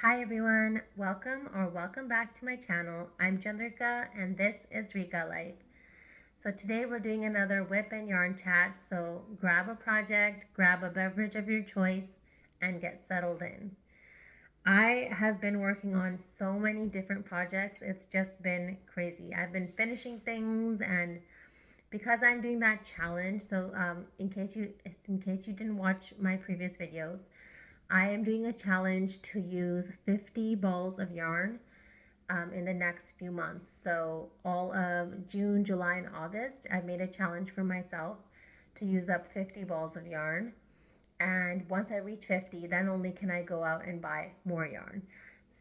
Hi everyone, welcome back to my channel. I'm Rika and this is Rika Life. So today we're doing another whip and yarn chat. So grab a project, grab a beverage of your choice, and get settled in. I have been working on so many different projects. It's just been crazy. I've been finishing things, and because I'm doing that challenge, so in case you didn't watch my previous videos, I am doing a challenge to use 50 balls of yarn in the next few months. So all of June, July, and August, I've made a challenge for myself to use up 50 balls of yarn. And once I reach 50, then only can I go out and buy more yarn.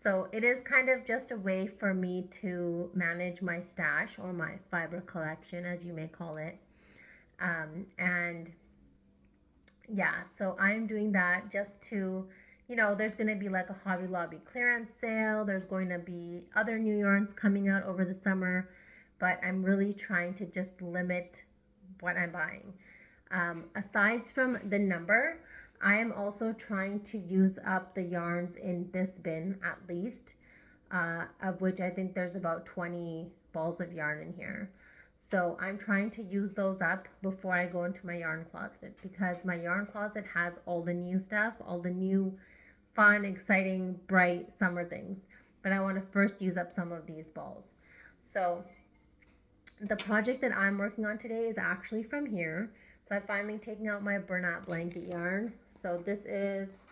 So it is kind of just a way for me to manage my stash or my fiber collection, as you may call it. And yeah, so I'm doing that just to, there's going to be like a Hobby Lobby clearance sale. There's going to be other new yarns coming out over the summer, but I'm really trying to just limit what I'm buying. Aside from the number, I am also trying to use up the yarns in this bin at least, of which I think there's about 20 balls of yarn in here. So I'm trying to use those up before I go into my yarn closet, because my yarn closet has all the new stuff, all the new fun, exciting, bright summer things. But I want to first use up some of these balls. So the project that I'm working on today is actually from here. So I'm finally taking out my Bernat blanket yarn. So this is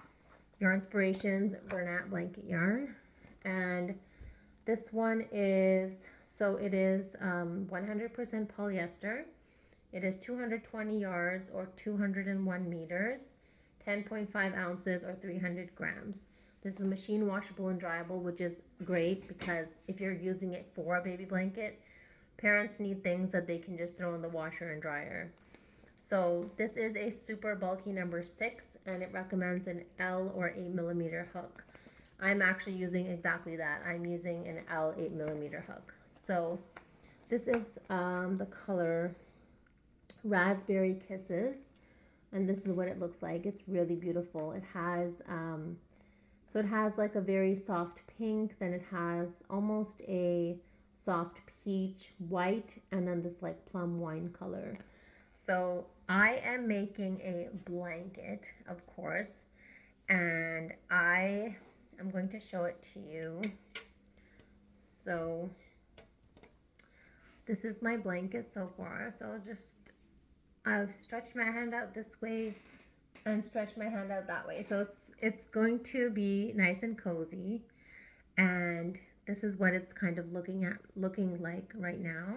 Yarn Inspirations Bernat blanket yarn. And this one is, so it is 100% polyester. It is 220 yards or 201 meters, 10.5 ounces or 300 grams. This is machine washable and dryable, which is great because if you're using it for a baby blanket, parents need things that they can just throw in the washer and dryer. So this is a super bulky number 6, and it recommends an L or 8 millimeter hook. I'm actually using exactly that. I'm using an L 8 millimeter hook. So this is the color Raspberry Kisses, and this is what it looks like. It's really beautiful. It has so it has like a very soft pink, then it has almost a soft peach, white, and then this like plum wine color. So I am making a blanket, of course, and I am going to show it to you. So this is my blanket so far. So I'll stretch my hand out this way and stretch my hand out that way. So it's going to be nice and cozy. And this is what it's kind of looking like right now.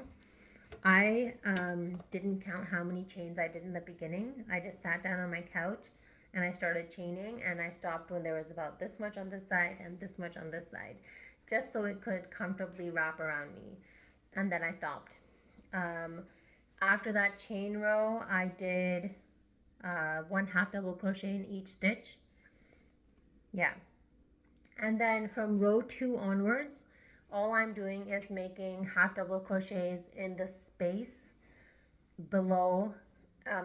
I didn't count how many chains I did in the beginning. I just sat down on my couch and I started chaining, and I stopped when there was about this much on this side and this much on this side, just so it could comfortably wrap around me. And then I stopped. Um, After that chain row, I did one half double crochet in each stitch. Yeah. And then from row 2 onwards, all I'm doing is making half double crochets in the space below,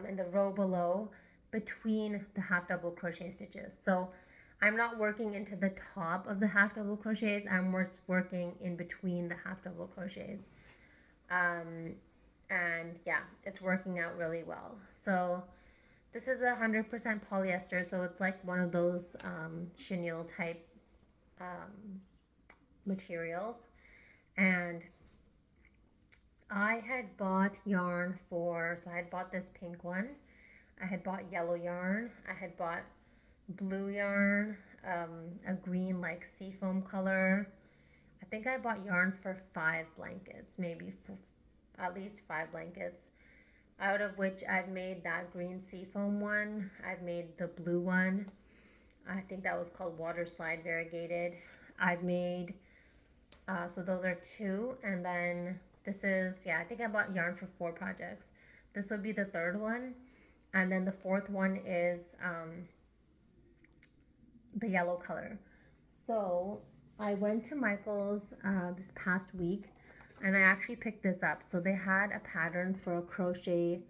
in the row below, between the half double crochet stitches. So I'm not working into the top of the half double crochets, I'm working in between the half double crochets. Um, and yeah, it's working out really well. So this is 100% polyester, so it's like one of those chenille type materials. And I had bought yarn so I had bought this pink one, I had bought yellow yarn, I had bought blue yarn, a green like seafoam color. I think I bought yarn for 5 blankets, maybe for at least 5 blankets, out of which I've made that green seafoam one, I've made the blue one, I think that was called water slide variegated. I've made, so those are 2, and then this is, yeah, I think I bought yarn for 4 projects. This would be the 3rd one, and then the 4th one is the yellow color. So I went to Michael's this past week, and I actually picked this up. So they had a pattern for a crochet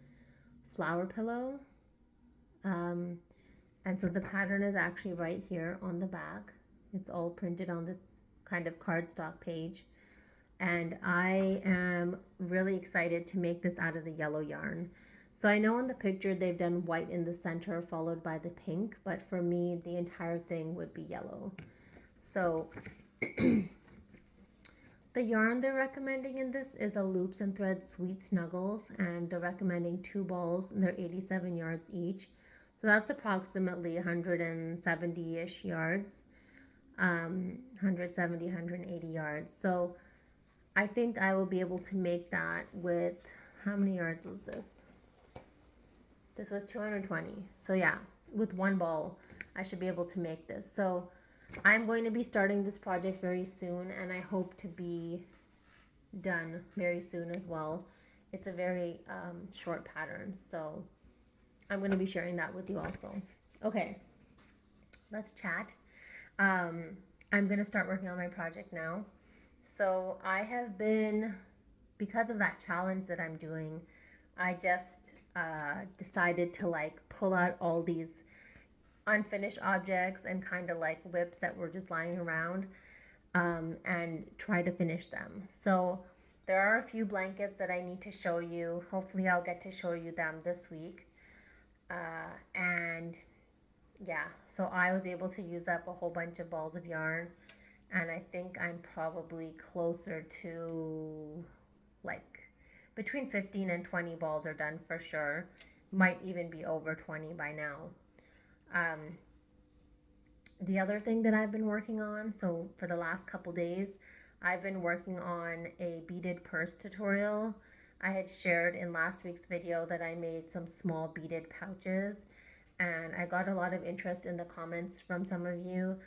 flower pillow, and so the pattern is actually right here on the back. It's all printed on this kind of cardstock page. And I am really excited to make this out of the yellow yarn. So I know in the picture they've done white in the center followed by the pink, but for me the entire thing would be yellow. So the yarn they're recommending in this is a Loops and Threads Sweet Snuggles, and they're recommending 2 balls, and they're 87 yards each. So that's approximately 170-ish yards, 170, 180 yards. So I think I will be able to make that with, how many yards was this? This was 220. So yeah, with 1 ball, I should be able to make this. So I'm going to be starting this project very soon, and I hope to be done very soon as well. It's a very short pattern, so I'm going to be sharing that with you also. Okay, let's chat. I'm going to start working on my project now. So I have been, because of that challenge that I'm doing, I just decided to like pull out all these unfinished objects and kind of like WIPs that were just lying around, and try to finish them. So there are a few blankets that I need to show you. Hopefully I'll get to show you them this week. And yeah, so I was able to use up a whole bunch of balls of yarn, and I think I'm probably closer to like between 15 and 20 balls are done for sure. Might even be over 20 by now. The other thing that I've been working on, so for the last couple days, I've been working on a beaded purse tutorial. I had shared in last week's video that I made some small beaded pouches, and I got a lot of interest in the comments from some of you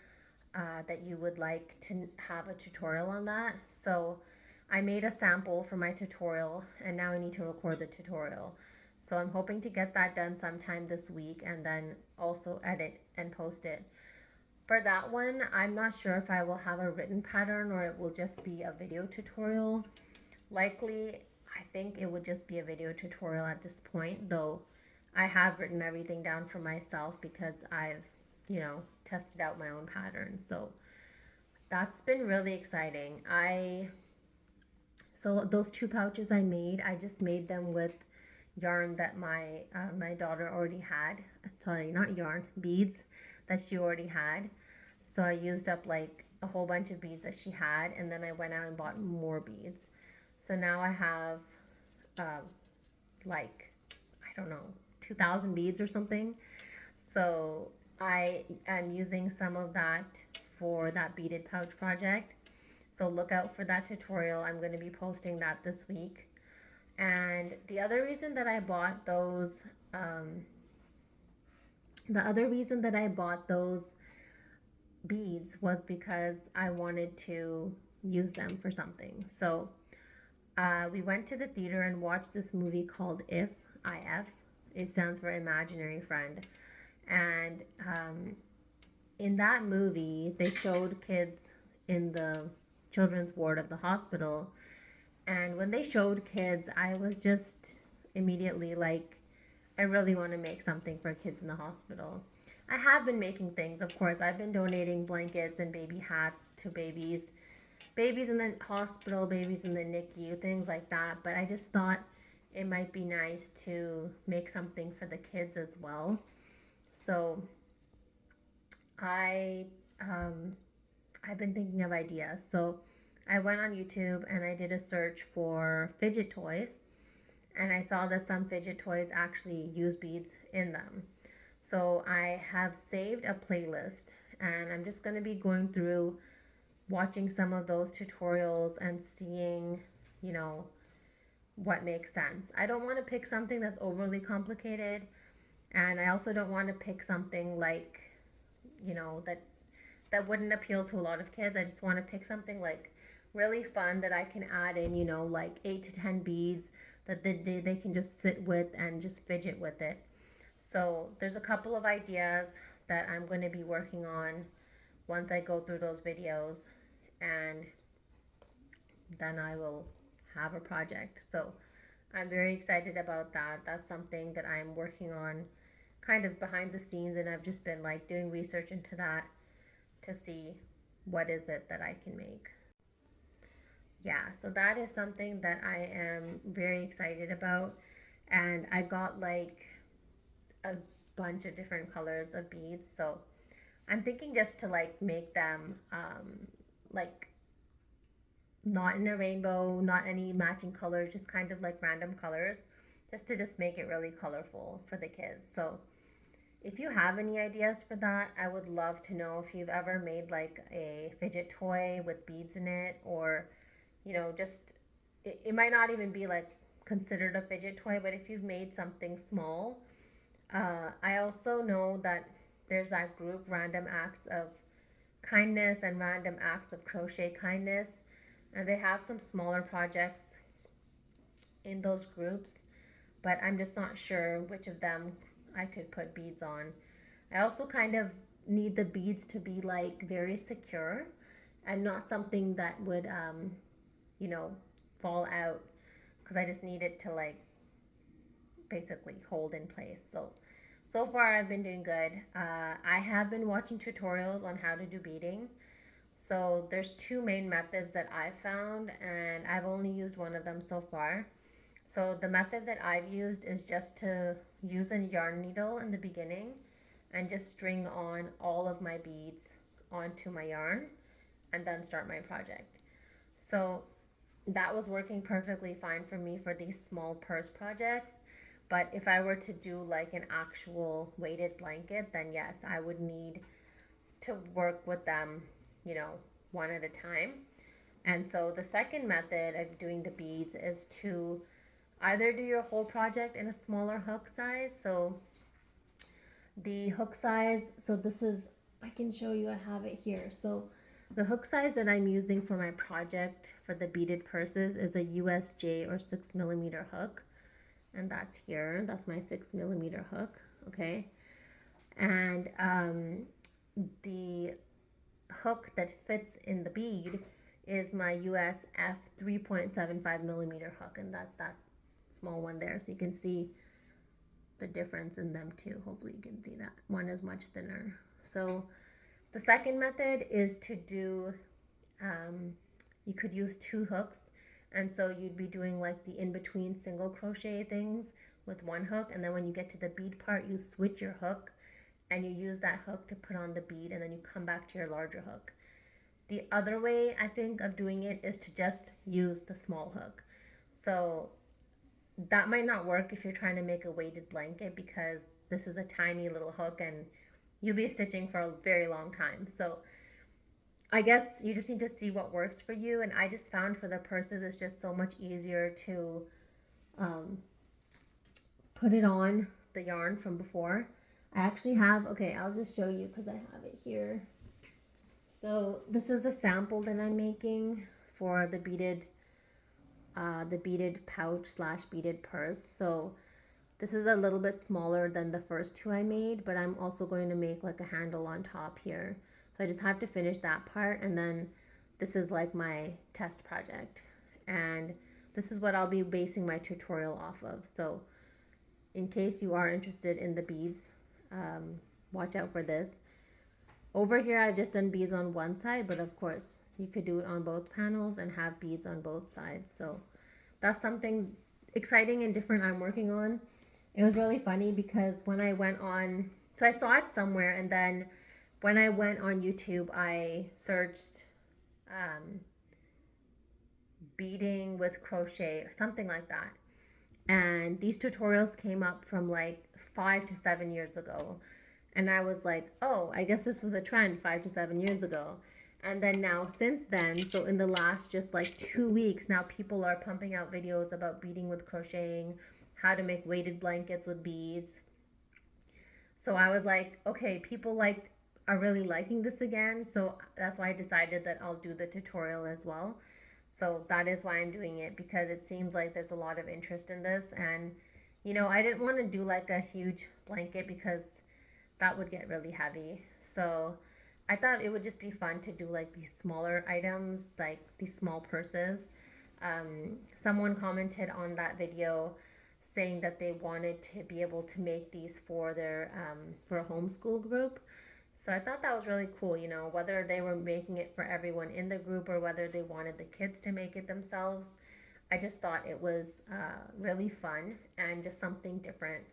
that you would like to have a tutorial on that. So I made a sample for my tutorial, and now I need to record the tutorial. So I'm hoping to get that done sometime this week, and then also edit and post it. For that one, I'm not sure if I will have a written pattern or it will just be a video tutorial. Likely, I think it would just be a video tutorial at this point, though I have written everything down for myself because I've, tested out my own pattern. So that's been really exciting. So those 2 pouches I made, I just made them with yarn that my daughter already had. Sorry, not yarn, beads that she already had. So I used up like a whole bunch of beads that she had, and then I went out and bought more beads. So now I have like, I don't know, 2,000 beads or something. So I am using some of that for that beaded pouch project. So look out for that tutorial. I'm going to be posting that this week. And the other reason that I bought those beads was because I wanted to use them for something. So we went to the theater and watched this movie called If. It stands for Imaginary Friend. And in that movie, they showed kids in the children's ward of the hospital. And when they showed kids, I was just immediately like, I really want to make something for kids in the hospital. I have been making things, of course. I've been donating blankets and baby hats to babies in the hospital, babies in the NICU, things like that. But I just thought it might be nice to make something for the kids as well. So I've been thinking of ideas. So I went on YouTube and I did a search for fidget toys, and I saw that some fidget toys actually use beads in them. So I have saved a playlist, and I'm just going to be going through watching some of those tutorials and seeing, what makes sense. I don't want to pick something that's overly complicated, and I also don't want to pick something like, that wouldn't appeal to a lot of kids. I just want to pick something like really fun that I can add in, like 8 to 10 beads that they can just sit with and just fidget with it. So there's a couple of ideas that I'm going to be working on once I go through those videos, and then I will have a project. So I'm very excited about that. That's something that I'm working on kind of behind the scenes, and I've just been like doing research into that. to see what is it that I can make. Yeah, so that is something that I am very excited about. And I got like a bunch of different colors of beads. So I'm thinking just to like make them like not in a rainbow, not any matching colors, just kind of like random colors, just to just make it really colorful for the kids. So if you have any ideas for that, I would love to know if you've ever made like a fidget toy with beads in it, or just it might not even be like considered a fidget toy, but if you've made something small. I also know that there's that group, Random Acts of Kindness and Random Acts of Crochet Kindness, and they have some smaller projects in those groups, but I'm just not sure which of them I could put beads on. I also kind of need the beads to be like very secure and not something that would you know fall out, because I just need it to like basically hold in place. So far I've been doing good. I have been watching tutorials on how to do beading. So there's two main methods that I've found, and I've only used one of them so far. So the method that I've used is just to use a yarn needle in the beginning and just string on all of my beads onto my yarn and then start my project. So that was working perfectly fine for me for these small purse projects. But if I were to do like an actual weighted blanket, then yes, I would need to work with them, you know, one at a time. And so the second method of doing the beads is to either do your whole project in a smaller hook size. So the hook size, so this is, I can show you, I have it here. So the hook size that I'm using for my project for the beaded purses is a USJ or 6mm hook. And that's here, that's my 6mm hook, okay? And the hook that fits in the bead is my US F 3.75mm hook, and that's that small one there. So you can see the difference in them too. Hopefully you can see that. One is much thinner. So the second method is to do, you could use two hooks. And so you'd be doing like the in-between single crochet things with one hook. And then when you get to the bead part, you switch your hook and you use that hook to put on the bead, and then you come back to your larger hook. The other way I think of doing it is to just use the small hook. So that might not work if you're trying to make a weighted blanket, because this is a tiny little hook and you'll be stitching for a very long time. So I guess you just need to see what works for you. And I just found for the purses, it's just so much easier to um, put it on the yarn from before. I actually have, okay, I'll just show you because I have it here. So this is the sample that I'm making for the beaded pouch slash beaded purse. So this is a little bit smaller than the first two I made, but I'm also going to make like a handle on top here. So I just have to finish that part, and then this is like my test project. And this is what I'll be basing my tutorial off of. So in case you are interested in the beads, watch out for this. Over here I've just done beads on one side, but of course you could do it on both panels and have beads on both sides. So that's something exciting and different I'm working on. It was really funny because when I went on, so I saw it somewhere, and then when I went on YouTube, I searched beading with crochet or something like that. And these tutorials came up from like 5 to 7 years ago. And I was like, oh, I guess this was a trend 5 to 7 years ago. And then now since then, so in the last just like 2 weeks, now people are pumping out videos about beading with crocheting, how to make weighted blankets with beads. So I was like, okay, people are really liking this again. So that's why I decided that I'll do the tutorial as well. So that is why I'm doing it, because it seems like there's a lot of interest in this. And, I didn't want to do like a huge blanket because that would get really heavy. So I thought it would just be fun to do like these smaller items, like these small purses. Someone commented on that video saying that they wanted to be able to make these for their for a homeschool group. So I thought that was really cool, you know, whether they were making it for everyone in the group or whether they wanted the kids to make it themselves. I just thought it was really fun and just something different.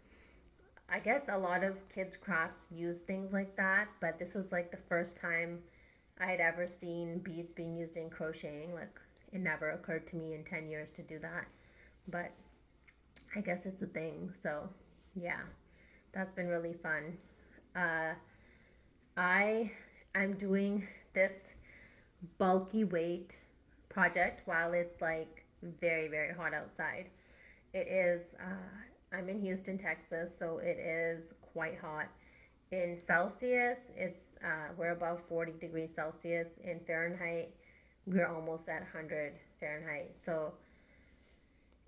I guess a lot of kids' crafts use things like that, but this was like the first time I had ever seen beads being used in crocheting. Like, it never occurred to me in 10 years to do that. But I guess it's a thing. So, yeah, that's been really fun. Uh, I am doing this bulky weight project while it's like very, very hot outside. It is, I'm in Houston, Texas, so it is quite hot. In Celsius, we're above 40 degrees Celsius. In Fahrenheit, we're almost at 100 Fahrenheit. So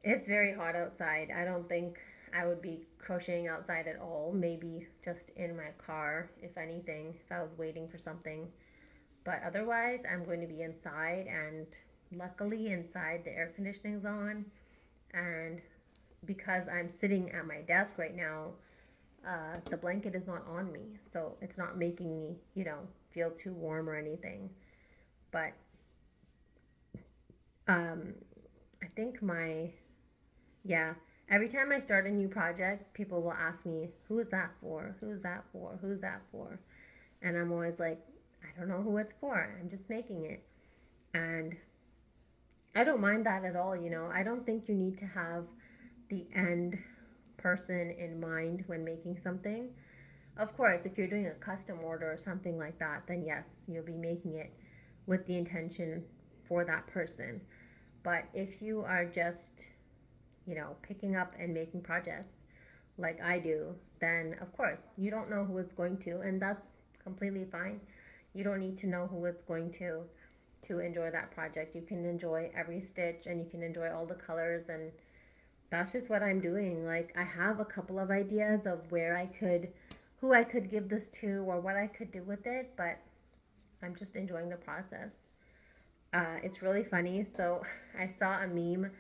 it's very hot outside. I don't think I would be crocheting outside at all. Maybe just in my car, if anything, if I was waiting for something. But otherwise, I'm going to be inside, and luckily, inside the air conditioning's on. And because I'm sitting at my desk right now, the blanket is not on me, so it's not making me, feel too warm or anything. But um, I think yeah, every time I start a new project, people will ask me, who is that for? Who's that for? Who's that for? And I'm always like, I don't know who it's for. I'm just making it. And I don't mind that at all, I don't think you need to have the end person in mind when making something. Of course, if you're doing a custom order or something like that, then yes, you'll be making it with the intention for that person. But if you are just, picking up and making projects like I do, then of course you don't know who it's going to, and that's completely fine. You don't need to know who it's going to enjoy that project. You can enjoy every stitch and you can enjoy all the colors, and that's just what I'm doing. Like, I have a couple of ideas of who I could give this to or what I could do with it, but I'm just enjoying the process. It's really funny. So I saw a meme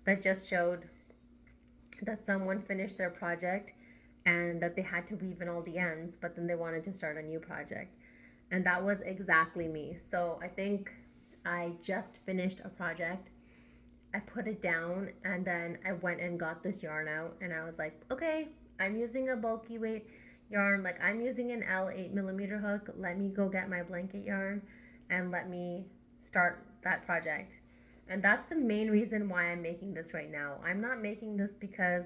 that just showed that someone finished their project and that they had to weave in all the ends, but then they wanted to start a new project. And that was exactly me. So I think I just finished a project. I put it down and then I went and got this yarn out, and I was like, okay, I'm using a bulky weight yarn. Like, I'm using an L 8mm hook. Let me go get my blanket yarn and let me start that project. And that's the main reason why I'm making this right now. I'm not making this because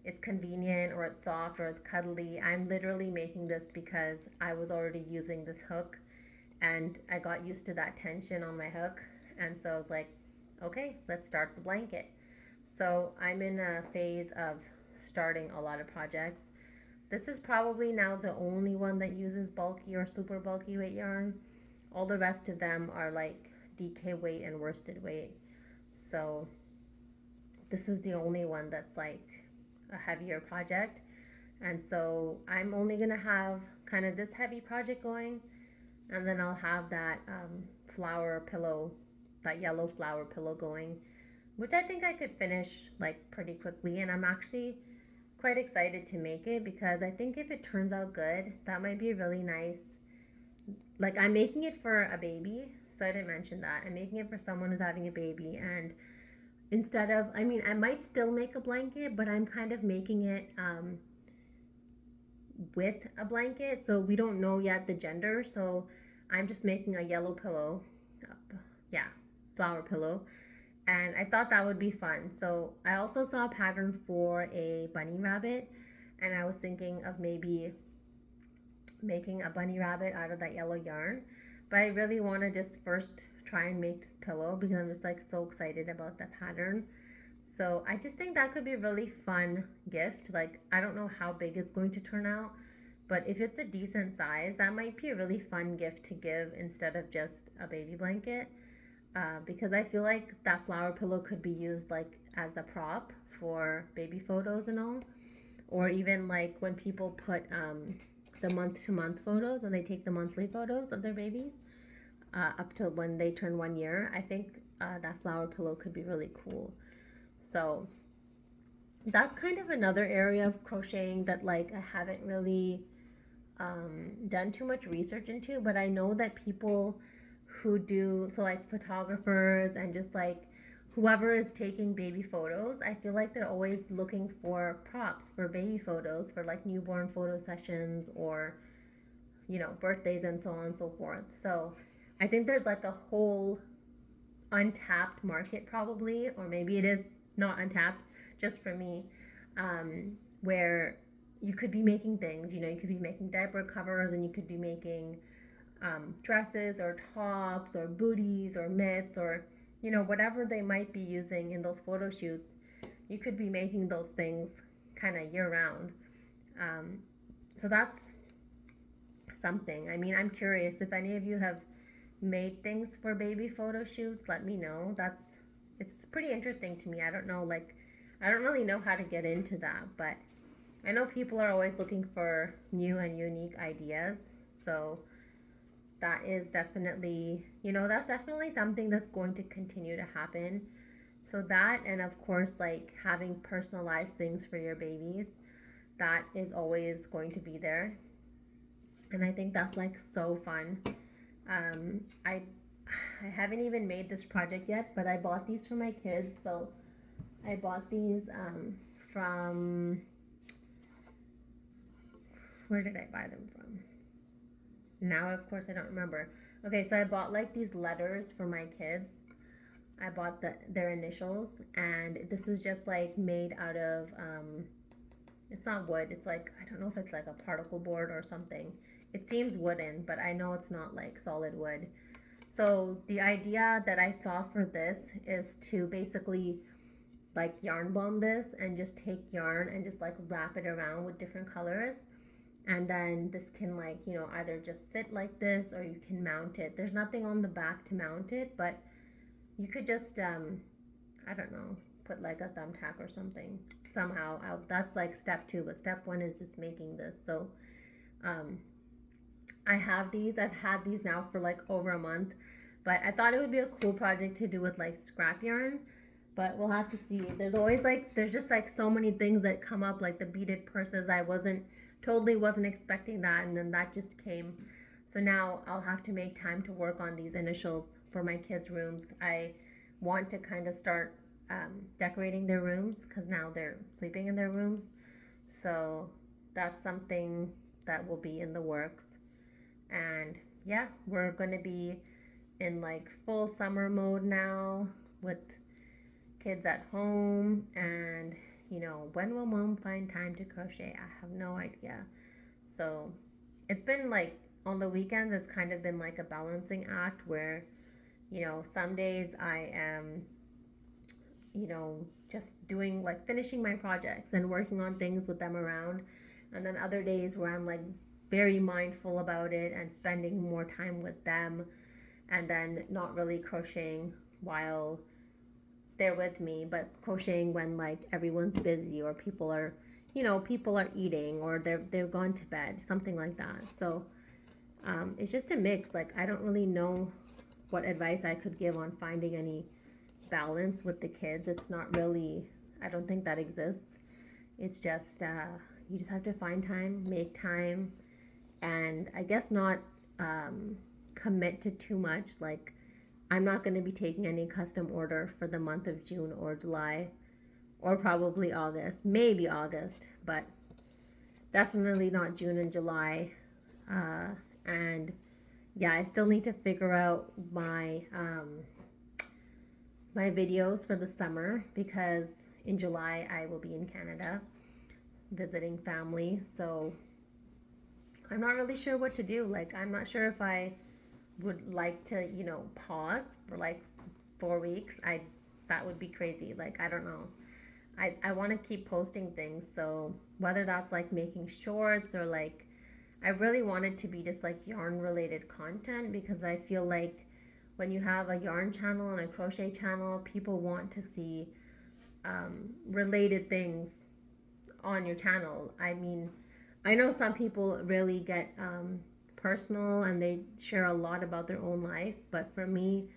it's convenient or it's soft or it's cuddly. I'm literally making this because I was already using this hook and I got used to that tension on my hook. And so I was like, okay, let's start the blanket. So I'm in a phase of starting a lot of projects. This is probably now the only one that uses bulky or super bulky weight yarn. All the rest of them are like DK weight and worsted weight. So this is the only one that's like a heavier project. And so I'm only gonna have kind of this heavy project going, and then I'll have that flower pillow, that yellow flower pillow going, which I think I could finish like pretty quickly. And I'm actually quite excited to make it because I think if it turns out good, that might be really nice. Like, I'm making it for a baby, so I didn't mention that. I'm making it for someone who's having a baby, and instead of, I mean, I might still make a blanket, but I'm kind of making it with a blanket, so we don't know yet the gender. So I'm just making a yellow pillow, yeah, flower pillow, and I thought that would be fun. So I also saw a pattern for a bunny rabbit, and I was thinking of maybe making a bunny rabbit out of that yellow yarn. But I really want to just first try and make this pillow because I'm just like so excited about the pattern. So I just think that could be a really fun gift. Like, I don't know how big it's going to turn out, but if it's a decent size, that might be a really fun gift to give instead of just a baby blanket. Because I feel like that flower pillow could be used like as a prop for baby photos and all, or even like when people put the month to month photos, when they take the monthly photos of their babies up to when they turn 1 year. I think that flower pillow could be really cool. So that's kind of another area of crocheting that like I haven't really done too much research into, but I know that people who do, so like photographers and just like whoever is taking baby photos, I feel like they're always looking for props for baby photos for like newborn photo sessions or, you know, birthdays and so on and so forth. So I think there's like a whole untapped market probably, or maybe it is not untapped just for me, where you could be making things, you know, you could be making diaper covers and you could be making dresses or tops or booties or mitts or, you know, whatever they might be using in those photo shoots. You could be making those things kind of year round. Um, so that's something. I mean, I'm curious if any of you have made things for baby photo shoots, let me know. It's pretty interesting to me. I don't know, like, I don't really know how to get into that, but I know people are always looking for new and unique ideas. So that is definitely, you know, that's definitely something that's going to continue to happen. So that, and of course, like having personalized things for your babies, that is always going to be there. And I think that's like so fun. Um, I I haven't even made this project yet, but I bought these for my kids. So I bought these from, where did I buy them from? Now, of course, I don't remember. Okay, so I bought like these letters for my kids. I bought their initials, and this is just like made out of it's not wood. It's like, I don't know if it's like a particle board or something. It seems wooden, but I know it's not like solid wood. So the idea that I saw for this is to basically like yarn bomb this and just take yarn and just like wrap it around with different colors. And then this can, like, you know, either just sit like this or you can mount it. There's nothing on the back to mount it, but you could just I don't know, put like a thumbtack or something somehow out. That's like step 2, but step 1 is just making this. So um I have these. I've had these now for like over a month, but I thought it would be a cool project to do with like scrap yarn. But we'll have to see. There's just like so many things that come up, like the beaded purses. I wasn't expecting that, and then that just came. So now I'll have to make time to work on these initials for my kids' rooms. I want to kind of start decorating their rooms because now they're sleeping in their rooms. So that's something that will be in the works. And yeah, we're going to be in like full summer mode now with kids at home. And, you know, when will mom find time to crochet? I have no idea. So it's been like on the weekends, it's kind of been like a balancing act where, you know, some days I am, you know, just doing like finishing my projects and working on things with them around. And then other days where I'm like very mindful about it and spending more time with them, and then not really crocheting while they're with me, but crocheting when like everyone's busy or people are, you know, people are eating or they've gone to bed, something like that. So it's just a mix. Like, I don't really know what advice I could give on finding any balance with the kids. It's not really, I don't think that exists. It's just you just have to find time, make time, and I guess not commit to too much. Like, I'm not going to be taking any custom order for the month of June or July or probably August, maybe August, but definitely not June and July. And yeah, I still need to figure out my videos for the summer because in July I will be in Canada visiting family. So I'm not really sure what to do. Like, I'm not sure if I would like to, you know, pause for like 4 weeks. That would be crazy. Like, I don't know. I want to keep posting things. So whether that's like making shorts or like, I really want it to be just like yarn related content because I feel like when you have a yarn channel and a crochet channel, people want to see related things on your channel. I mean, I know some people really get personal and they share a lot about their own life, but for me,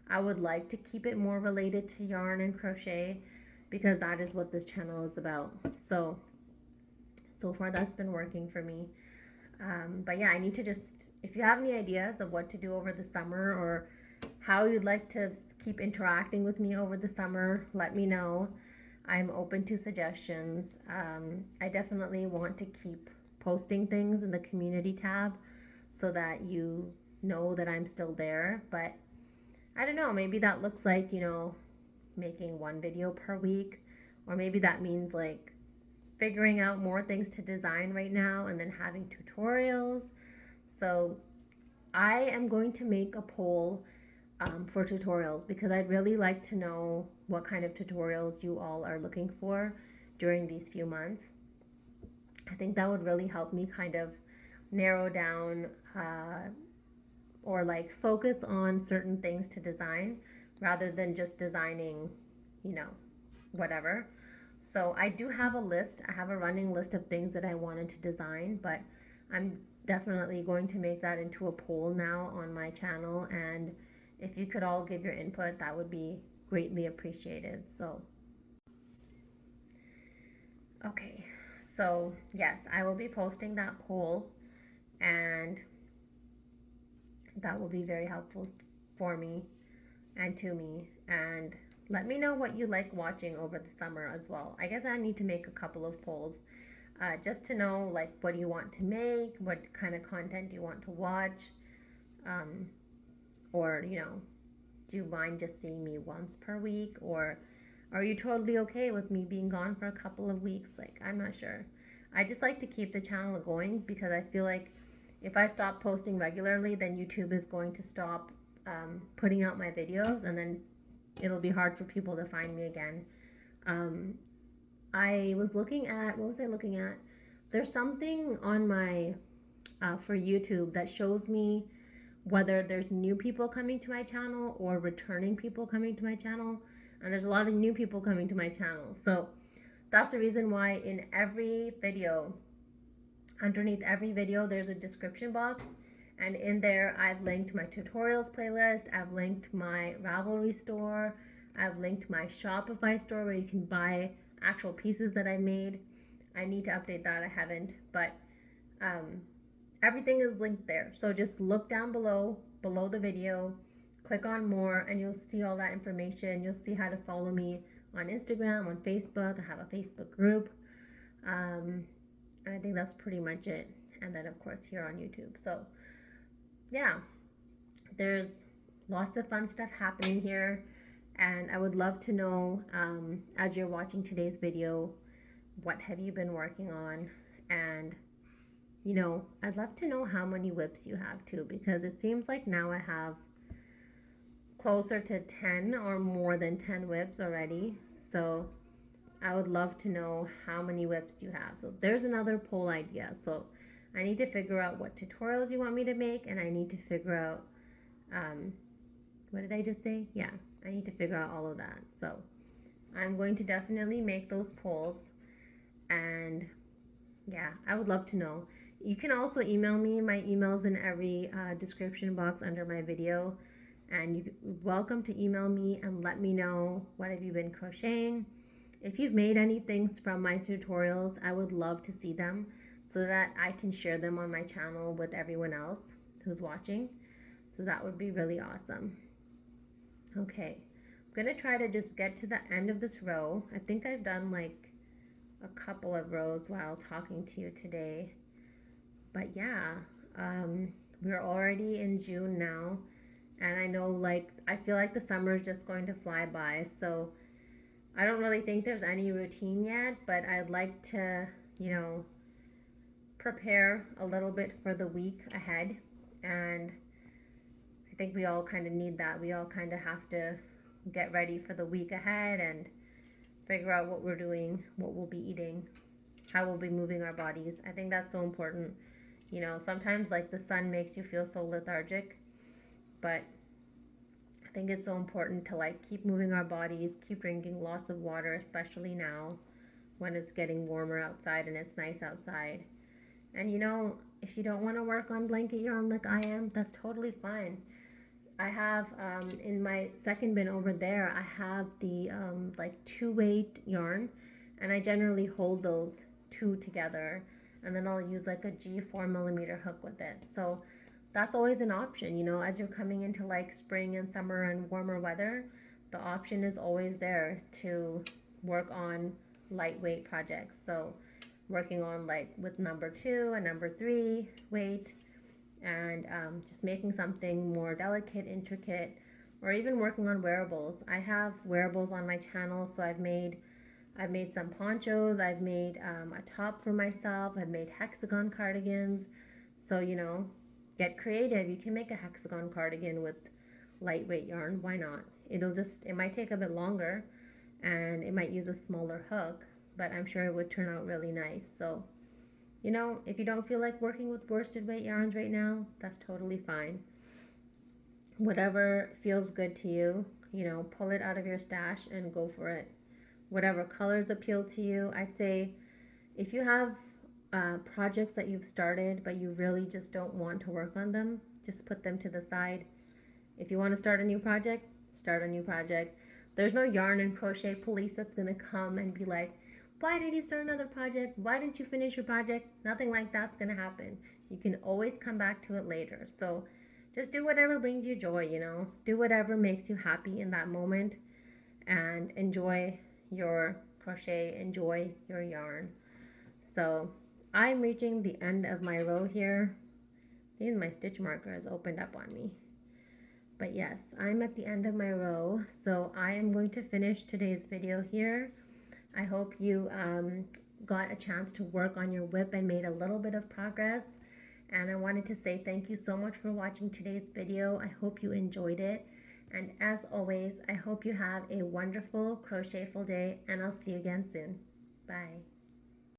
I would like to keep it more related to yarn and crochet because that is what this channel is about. So far that's been working for me. But yeah, I need to just, if you have any ideas of what to do over the summer or how you'd like to keep interacting with me over the summer, let me know. I'm open to suggestions. I definitely want to keep posting things in the community tab so that you know that I'm still there. But I don't know, maybe that looks like, making one video per week, or maybe that means like figuring out more things to design right now and then having tutorials. So I am going to make a poll for tutorials because I'd really like to know what kind of tutorials you all are looking for during these few months. I think that would really help me kind of narrow down or like focus on certain things to design rather than just designing, you know, whatever. So I do have a list. I have a running list of things that I wanted to design, but I'm definitely going to make that into a poll now on my channel. And if you could all give your input, that would be greatly appreciated. So, okay. So, yes, I will be posting that poll, and that will be very helpful for me and to me. And let me know what you like watching over the summer as well. I guess I need to make a couple of polls just to know like what do you want to make, what kind of content do you want to watch, um, or do you mind just seeing me once per week, or are you totally okay with me being gone for a couple of weeks? Like, I'm not sure. I just like to keep the channel going because I feel like if I stop posting regularly, then YouTube is going to stop putting out my videos, and then it'll be hard for people to find me again. Um, I was looking at, what was I looking at? There's something on my, for YouTube that shows me whether there's new people coming to my channel or returning people coming to my channel. And there's a lot of new people coming to my channel. So that's the reason why in every video, underneath every video, there's a description box. And in there, I've linked my tutorials playlist. I've linked my Ravelry store. I've linked my Shopify store where you can buy actual pieces that I made. I need to update that. I haven't. But um, everything is linked there. So just look down below the video, click on more, and you'll see all that information. You'll see how to follow me on Instagram, on Facebook. I have a Facebook group. And I think that's pretty much it. And then, of course, here on YouTube. So, yeah, there's lots of fun stuff happening here. And I would love to know, as you're watching today's video, what have you been working on? And I'd love to know how many WIPs you have too, because it seems like now I have closer to 10 or more than 10 WIPs already. So I would love to know how many WIPs you have. So there's another poll idea. So I need to figure out what tutorials you want me to make, and I need to figure out, what did I just say? Yeah, I need to figure out all of that. So I'm going to definitely make those polls, and yeah, I would love to know. You can also email me. My email's in every description box under my video. And you're welcome to email me and let me know what have you been crocheting. If you've made any things from my tutorials, I would love to see them so that I can share them on my channel with everyone else who's watching. So that would be really awesome. Okay, I'm going to try to just get to the end of this row. I think I've done like a couple of rows while talking to you today. But yeah, we're already in June now, and I know I feel like the summer is just going to fly by. So I don't really think there's any routine yet, but I'd like to, prepare a little bit for the week ahead. And I think we all kind of need that. We all kind of have to get ready for the week ahead and figure out what we're doing, what we'll be eating, how we'll be moving our bodies. I think that's so important. Sometimes like the sun makes you feel so lethargic, but I think it's so important to like keep moving our bodies, keep drinking lots of water, especially now when it's getting warmer outside and it's nice outside. And if you don't want to work on blanket yarn like I am, that's totally fine. I have in my second bin over there, I have the like 2-weight yarn, and I generally hold those two together, and then I'll use like a G4mm hook with it. So that's always an option, you know, as you're coming into like spring and summer and warmer weather, the option is always there to work on lightweight projects. So working on like with number 2 and number 3 weight, and just making something more delicate, intricate, or even working on wearables. I have wearables on my channel, so I've made some ponchos, I've made a top for myself, I've made hexagon cardigans. So, you know, get creative. You can make a hexagon cardigan with lightweight yarn. Why not? It might take a bit longer and it might use a smaller hook, but I'm sure it would turn out really nice. So, you know, if you don't feel like working with worsted weight yarns right now, that's totally fine. Whatever feels good to you, you know, pull it out of your stash and go for it. Whatever colors appeal to you. I'd say if you have projects that you've started but you really just don't want to work on them, just put them to the side. If you want to start a new project, start a new project. There's no yarn and crochet police that's going to come and be like, why did you start another project? Why didn't you finish your project? Nothing like that's going to happen. You can always come back to it later. So just do whatever brings you joy, you know. Do whatever makes you happy in that moment and enjoy your crochet, enjoy your yarn. So I'm reaching the end of my row here. Even my stitch marker has opened up on me. But yes, I'm at the end of my row, so I am going to finish today's video here. I hope you got a chance to work on your WIP and made a little bit of progress. And I wanted to say thank you so much for watching today's video. I hope you enjoyed it. And as always, I hope you have a wonderful crochetful day, and I'll see you again soon. Bye.